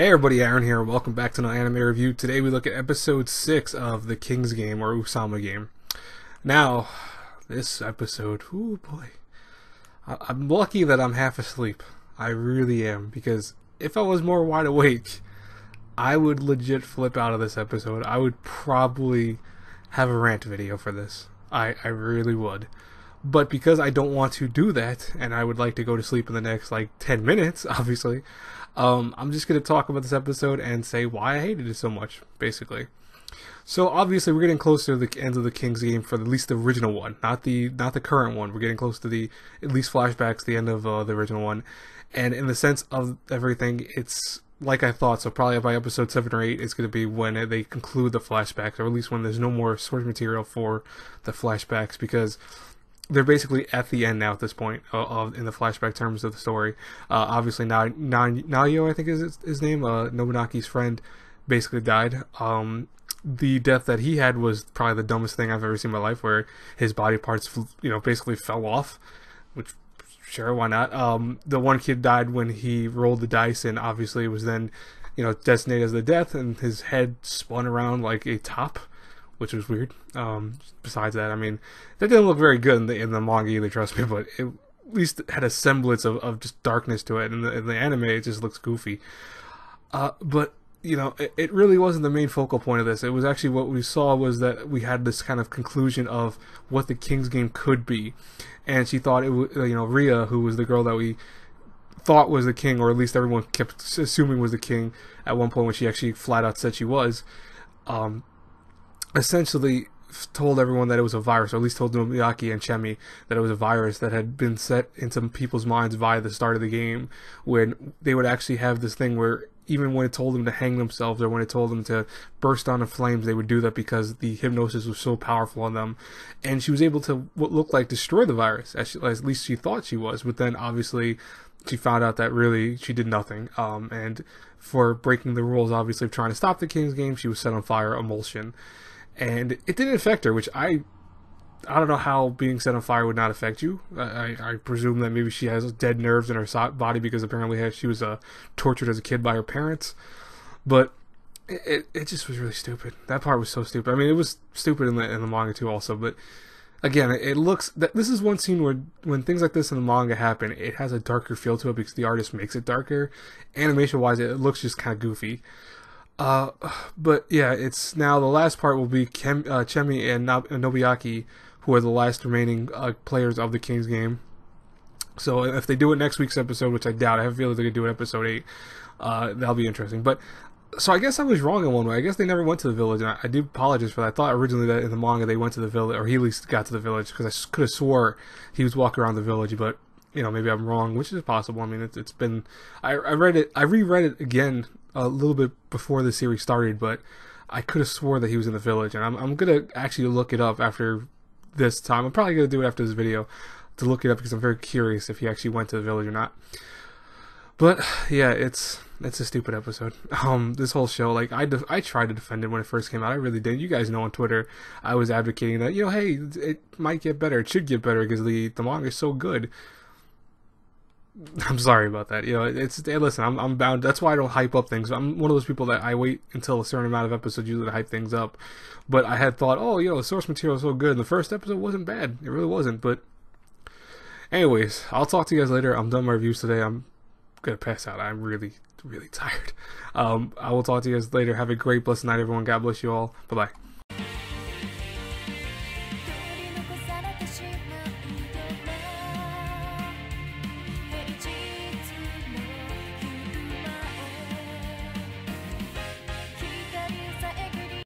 Hey everybody, Aaron here. Welcome back to another anime review. Today we look at episode 6 of The King's Game, or Ousama Game. Now, this episode, ooh boy. I'm lucky that I'm half asleep. I really am, because if I was more wide awake, I would legit flip out of this episode. I would probably have a rant video for this. I really would. But because I don't want to do that, and I would like to go to sleep in the next, 10 minutes, obviously, I'm just going to talk about this episode and say why I hated it so much, basically. So, obviously, we're getting close to the end of the King's Game for at least the original one, not the current one. We're getting close to the, at least flashbacks, the end of the original one. And in the sense of everything, it's like I thought, so probably by episode 7 or 8, it's going to be when they conclude the flashbacks, or at least when there's no more source material for the flashbacks, because they're basically at the end now at this point in the flashback terms of the story. Obviously, Nayo, I think is his name, Nobanaki's friend, basically died. The death that he had was probably the dumbest thing I've ever seen in my life, where his body parts, basically fell off, which, sure, why not? The one kid died when he rolled the dice, and obviously it was then, designated as the death, and his head spun around like a top, which was weird. Besides that, I mean, that didn't look very good in the manga either, trust me, but it at least had a semblance of just darkness to it. In the anime, it just looks goofy. But, it really wasn't the main focal point of this. It was actually what we saw was that we had this kind of conclusion of what the King's Game could be. And she thought it was, Rhea, who was the girl that we thought was the king, or at least everyone kept assuming was the king at one point when she actually flat out said she was, essentially told everyone that it was a virus, or at least told Nobuyaki and Chemi that it was a virus that had been set into people's minds via the start of the game, when they would actually have this thing where even when it told them to hang themselves, or when it told them to burst down in flames, they would do that because the hypnosis was so powerful on them. And she was able to, what looked like, destroy the virus, at least she thought she was, but then obviously she found out that really she did nothing. And for breaking the rules, obviously, of trying to stop the King's Game, she was set on fire, emulsion. And it didn't affect her, which I don't know how being set on fire would not affect you. I presume that maybe she has dead nerves in her body because apparently she was tortured as a kid by her parents. But it just was really stupid. That part was so stupid. I mean, it was stupid in the manga too also, but again, it looks that this is one scene where when things like this in the manga happen, it has a darker feel to it because the artist makes it darker. Animation wise, it looks just kind of goofy. But yeah, it's now the last part will be Chemi and Nobuyaki, who are the last remaining players of the King's Game. So if they do it next week's episode, which I doubt, I have a feeling they're going to do it episode 8, that'll be interesting. But, so I guess I was wrong in one way. I guess they never went to the village, and I do apologize for that. I thought originally that in the manga they went to the village, or he at least got to the village, because I could have swore he was walking around the village, but, maybe I'm wrong, which is possible. I mean, it's been, I reread it again a little bit before the series started, but I could have swore that he was in the village, and I'm gonna actually look it up after this time. I'm probably gonna do it after this video to look it up because I'm very curious if he actually went to the village or not. But yeah, it's a stupid episode. This whole show, I tried to defend it when it first came out. I really did. You guys know on Twitter, I was advocating that hey, it might get better. It should get better because the manga is so good. I'm sorry about that. Listen, I'm bound. That's why I don't hype up things. I'm one of those people that I wait until a certain amount of episodes usually to hype things up. But I had thought, the source material is so good, and the first episode wasn't bad. It really wasn't. But anyways, I'll talk to you guys later. I'm done my reviews today. I'm gonna pass out. I'm really, really tired. I will talk to you guys later. Have a great, blessed night, everyone. God bless you all. Bye-bye.